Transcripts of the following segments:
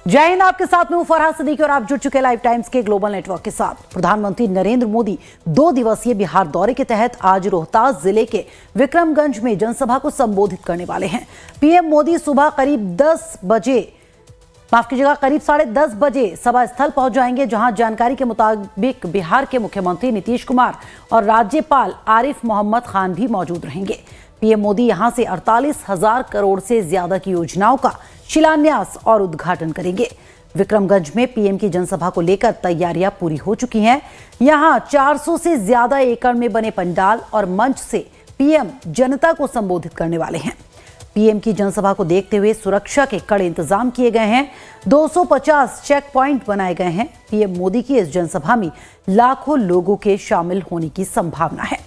जय हिंद, आपके साथ में हूं फरहाद सिद्दीकी और आप जुड़ चुके लाइव टाइम्स के ग्लोबल नेटवर्क के साथ। प्रधानमंत्री नरेंद्र मोदी 2 दिवसीय बिहार दौरे के तहत आज रोहतास जिले के विक्रमगंज में जनसभा को संबोधित करने वाले हैं। पीएम मोदी सुबह करीब 10:30 बजे सभा स्थल पहुंच जाएंगे, जहां जानकारी के मुताबिक बिहार के मुख्यमंत्री नीतीश कुमार और राज्यपाल आरिफ मोहम्मद खान भी मौजूद रहेंगे। पीएम मोदी यहां से 48,000 करोड़ से ज्यादा की योजनाओं का शिलान्यास और उद्घाटन करेंगे। विक्रमगंज में पीएम की जनसभा को लेकर तैयारियां पूरी हो चुकी हैं। यहां 400 से ज्यादा एकड़ में बने पंडाल और मंच से पीएम जनता को संबोधित करने वाले हैं। पीएम की जनसभा को देखते हुए सुरक्षा के कड़े इंतजाम किए गए हैं। 250 चेक पॉइंट बनाए गए हैं। पीएम मोदी की इस जनसभा में लाखों लोगों के शामिल होने की संभावना है।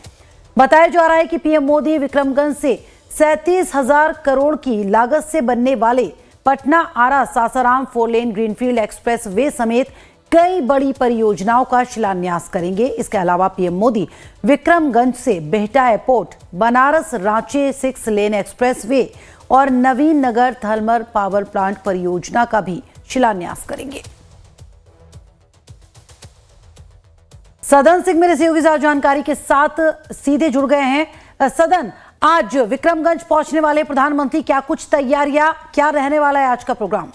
बताया जा रहा है कि पीएम मोदी विक्रमगंज से 37,000 करोड़ की लागत से बनने वाले Patna Ara Sasaram 4 lane greenfield expressway समेत कई बड़ी परियोजनाओं का शिलान्यास करेंगे। इसके अलावा पीएम मोदी विक्रमगंज से बिहटा एयरपोर्ट, बनारस रांची 6 लेन एक्सप्रेस वे और नवीन नगर थर्मल पावर प्लांट परियोजना का भी शिलान्यास करेंगे। सदन सिंह मेरे सहयोगी साथ जानकारी के साथ सीधे जुड़ गए हैं। सदन, आज विक्रमगंज पहुंचने वाले प्रधानमंत्री, क्या कुछ तैयारियां, क्या रहने वाला है आज का प्रोग्राम?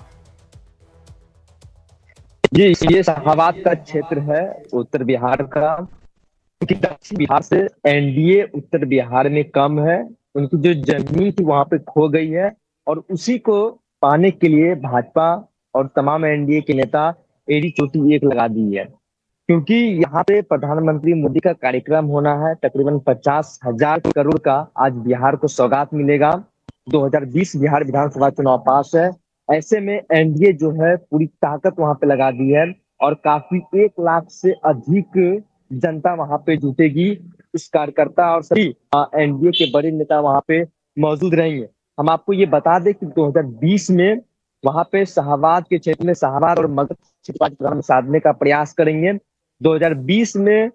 जी, ये शाहाबाद का क्षेत्र है उत्तर बिहार का, क्योंकि दक्षिण बिहार से एनडीए उत्तर बिहार में कम है। उनकी जो जमीन थी वहां पे खो गई है और उसी को पाने के लिए भाजपा और तमाम एनडीए के नेता एड़ी चोटी एक लगा दी है, क्योंकि यहाँ पे प्रधानमंत्री मोदी का कार्यक्रम होना है। तकरीबन 50,000 करोड़ का आज बिहार को सौगात मिलेगा। 2020 बिहार विधानसभा चुनाव पास है। ऐसे में एनडीए जो है पूरी ताकत वहां पे लगा दी है और काफी 1 लाख से अधिक जनता वहां पे जुटेगी। इस कार्यकर्ता और सभी एनडीए के बड़े नेता वहां पे मौजूद रहेंगे। हम आपको ये बता दें कि 2020 में वहां पे शाहाबाद के क्षेत्र में शाहाबाद और मगध साधने का प्रयास करेंगे। 2020 में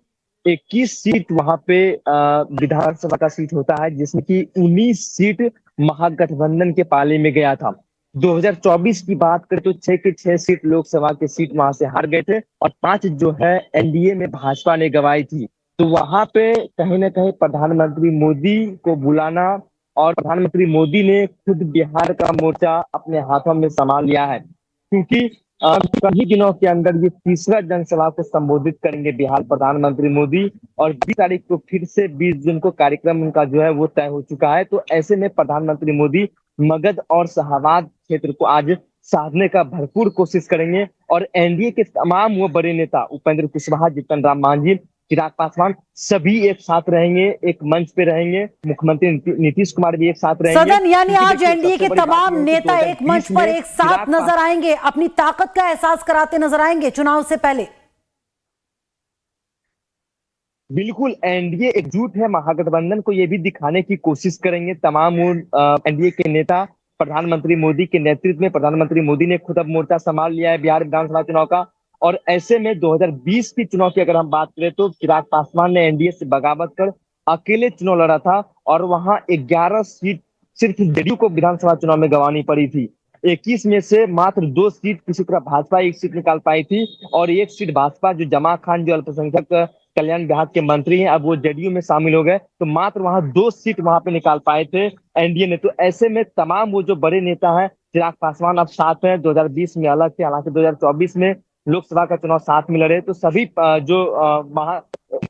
21 सीट वहां पे विधानसभा का सीट होता है, जिसमें कि 19 सीट महागठबंधन के पाले में गया था। 2024 की बात करें तो 6 के 6 सीट लोकसभा के सीट वहां से हार गए थे और 5 जो है एनडीए में भाजपा ने गंवाई थी। तो वहां पे कहीं ना कहीं प्रधानमंत्री मोदी को बुलाना और प्रधानमंत्री मोदी ने खुद बिहार का मोर्चा अपने हाथों में संभाल लिया है, क्योंकि कई दिनों के अंदर ये तीसरा जनसभा को संबोधित करेंगे बिहार प्रधानमंत्री मोदी और 20 तारीख को फिर से 20 जून को कार्यक्रम उनका जो है वो तय हो चुका है। तो ऐसे में प्रधानमंत्री मोदी मगध और शाहाबाद क्षेत्र को आज साधने का भरपूर कोशिश करेंगे और एनडीए के तमाम वो बड़े नेता उपेंद्र कुशवाहा, जीतन राम मांझी, चिराग पासवान सभी एक साथ रहेंगे, एक मंच पे रहेंगे। मुख्यमंत्री नीतीश कुमार भी एक साथ रहेंगे। सदन, यानी आज एनडीए के तमाम नेता एक मंच पर एक साथ नजर आएंगे, अपनी ताकत का एहसास कराते नजर आएंगे चुनाव से पहले। बिल्कुल, एनडीए एकजुट है। महागठबंधन को ये भी दिखाने की कोशिश करेंगे तमाम एनडीए के नेता। प्रधानमंत्री मोदी के नेतृत्व में प्रधानमंत्री मोदी ने खुद अब मोर्चा संभाल लिया है बिहार विधानसभा चुनाव का। और ऐसे में 2020 की चुनाव की अगर हम बात करें तो चिराग पासवान ने एनडीए से बगावत कर अकेले चुनाव लड़ा था और वहां 11 सीट सिर्फ जेडीयू को विधानसभा चुनाव में गंवानी पड़ी थी। 21 में से मात्र 2 सीट किसी तरह भाजपा 1 सीट निकाल पाई थी और 1 सीट भाजपा, जो जमा खान जो अल्पसंख्यक कल्याण विभाग के मंत्री हैं, अब वो जेडीयू में शामिल हो गए, तो मात्र वहां 2 सीट वहां पे निकाल पाए थे एनडीए ने। तो ऐसे में तमाम वो जो बड़े नेता हैं, चिराग पासवान अब साथ हैं, 2020 में अलग थे, हालांकि 2024 में लोकसभा का चुनाव साथ में लड़े। तो सभी जो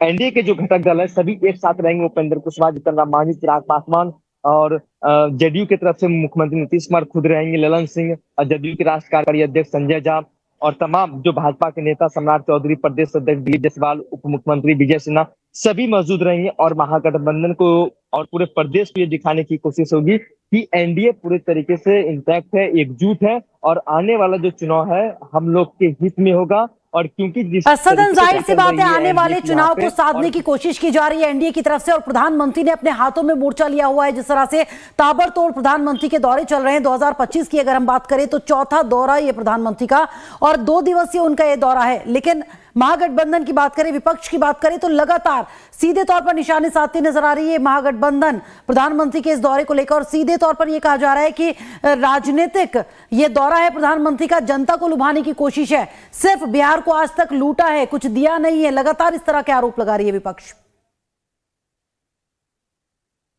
एनडीए के जो घटक दल है सभी एक साथ रहेंगे। उपेंद्र कुशवाहा, जीतन राम मांझी, चिराग पासवान और जेडीयू की तरफ से मुख्यमंत्री नीतीश कुमार खुद रहेंगे, ललन सिंह, जेडीयू के राष्ट्रीय कार्यकारी अध्यक्ष संजय झा और तमाम जो भाजपा के नेता सम्राट चौधरी, प्रदेश अध्यक्ष दिलीप जायसवाल, उप मुख्यमंत्री विजय सिन्हा सभी मौजूद रहेंगे। और महागठबंधन को और पूरे प्रदेश को ये दिखाने की कोशिश होगी कि एनडीए पूरे तरीके से इंटैक्ट है, एकजुट है और आने वाला जो चुनाव है हम लोग के हित में होगा। और क्योंकि जिस सदन, जाहिर सी बात है, आने वाले चुनाव को साधने की कोशिश की जा रही है एनडीए की तरफ से और प्रधानमंत्री ने अपने हाथों में मोर्चा लिया हुआ है। जिस तरह से ताबड़तोड़ प्रधानमंत्री के दौरे चल रहे हैं, 2025 की अगर हम बात करें तो चौथा दौरा ये प्रधानमंत्री का और 2 दिवसीय उनका ये दौरा है। लेकिन महागठबंधन की बात करें, विपक्ष की बात करें, तो लगातार सीधे तौर पर निशाने साधती नजर आ रही है महागठबंधन प्रधानमंत्री के इस दौरे को लेकर। और सीधे तौर पर यह कहा जा रहा है कि राजनीतिक ये दौरा है प्रधानमंत्री का, जनता को लुभाने की कोशिश है, सिर्फ बिहार को आज तक लूटा है, कुछ दिया नहीं है। लगातार इस तरह के आरोप लगा रही है विपक्ष।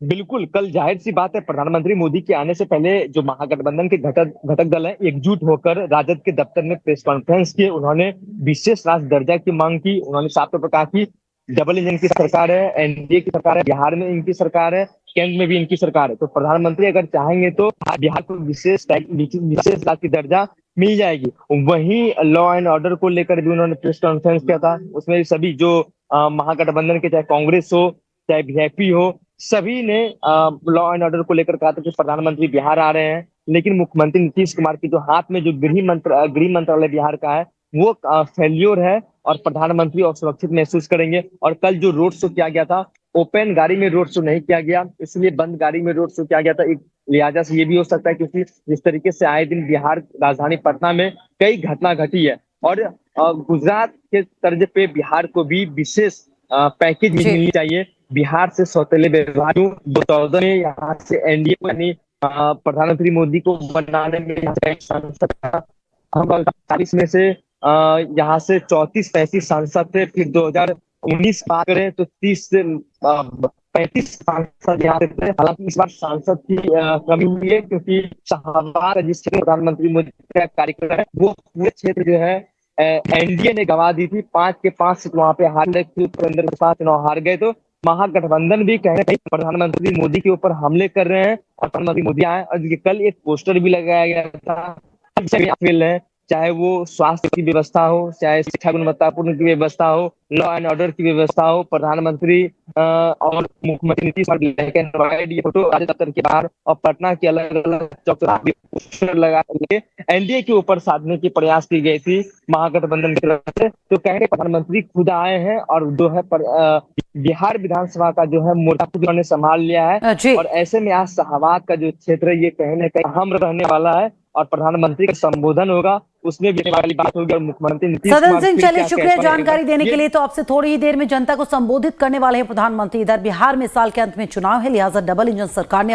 बिल्कुल, कल जाहिर सी बात है प्रधानमंत्री मोदी के आने से पहले जो महागठबंधन के घटक दल हैं एकजुट होकर राजद के दफ्तर में प्रेस कॉन्फ्रेंस किए। उन्होंने विशेष राष्ट्र दर्जा की मांग की। उन्होंने साफ तौर पर कहा कि डबल इंजन की सरकार है, एनडीए की सरकार है, बिहार में इनकी सरकार है, केंद्र में भी इनकी सरकार है। तो प्रधानमंत्री अगर चाहेंगे तो बिहार को विशेष राज्य की दर्जा मिल जाएगी। वहीं लॉ एंड ऑर्डर को लेकर भी उन्होंने प्रेस कॉन्फ्रेंस किया था। उसमें सभी जो महागठबंधन के, चाहे कांग्रेस हो चाहे वीआईपी हो, सभी ने लॉ एंड ऑर्डर को लेकर कहा था कि प्रधानमंत्री बिहार आ रहे हैं। लेकिन मुख्यमंत्री नीतीश कुमार की जो हाथ में जो गृह मंत्रालय बिहार का है वो फेल्योर है और प्रधानमंत्री असुरक्षित महसूस करेंगे। और कल जो रोड शो किया गया था, ओपन गाड़ी में रोड शो नहीं किया गया, इसलिए बंद गाड़ी में रोड शो किया गया था। एक लिहाजा से ये भी हो सकता है क्योंकि जिस तरीके से आए दिन बिहार राजधानी पटना में कई घटना घटी है और गुजरात के तर्ज पे बिहार को भी विशेष पैकेज मिलनी चाहिए। बिहार से सौतेले व्यवहारों 2014 में यहाँ से एनडीए को यानी प्रधानमंत्री मोदी को बनाने में हम 40 में से यहाँ से 34-35 सांसद थे। फिर 2019 बात करें तो 30 से 35 सांसद यहाँ थे। हालांकि इस बार सांसद की कमी हुई है क्योंकि शाहबाद जिस क्षेत्र में प्रधानमंत्री मोदी का कार्यक्रम है वो पूरे क्षेत्र जो है एनडीए ने गंवा दी थी। 5 के 5 सीट वहां पे हार गए, पुरंदर के साथ चुनाव हार गए। तो महागठबंधन भी कहीं ना कहीं प्रधानमंत्री मोदी के ऊपर हमले कर रहे हैं और प्रधानमंत्री मोदी आए। और कल एक पोस्टर भी लगाया गया था, चाहे वो स्वास्थ्य की व्यवस्था हो, चाहे शिक्षा गुणवत्तापूर्ण की व्यवस्था हो, लॉ एंड ऑर्डर की व्यवस्था हो, प्रधानमंत्री और मुख्यमंत्री नीतीश कुमार ये फोटो राज्य दफ्तर के बाहर और पटना के अलग अलग चौक लगा के एनडीए के ऊपर साधने की प्रयास की गई थी महागठबंधन की तरफ से। तो कहेंगे प्रधानमंत्री खुद आए हैं और जो है बिहार विधानसभा का जो है मोर्चा खुद उन्होंने संभाल लिया है। और ऐसे में आज शाहबाद का जो क्षेत्र है ये कहीं ना कहीं अहम रहने वाला है और प्रधानमंत्री का संबोधन होगा, उसमें भी वाली बात होगी। और मुख्यमंत्री नीतीश सदन सिंह, चलिए शुक्रिया जानकारी देने के लिए। तो आपसे थोड़ी ही देर में जनता को संबोधित करने वाले हैं प्रधानमंत्री। इधर बिहार में साल के अंत में चुनाव है, लिहाजा डबल इंजन सरकार ने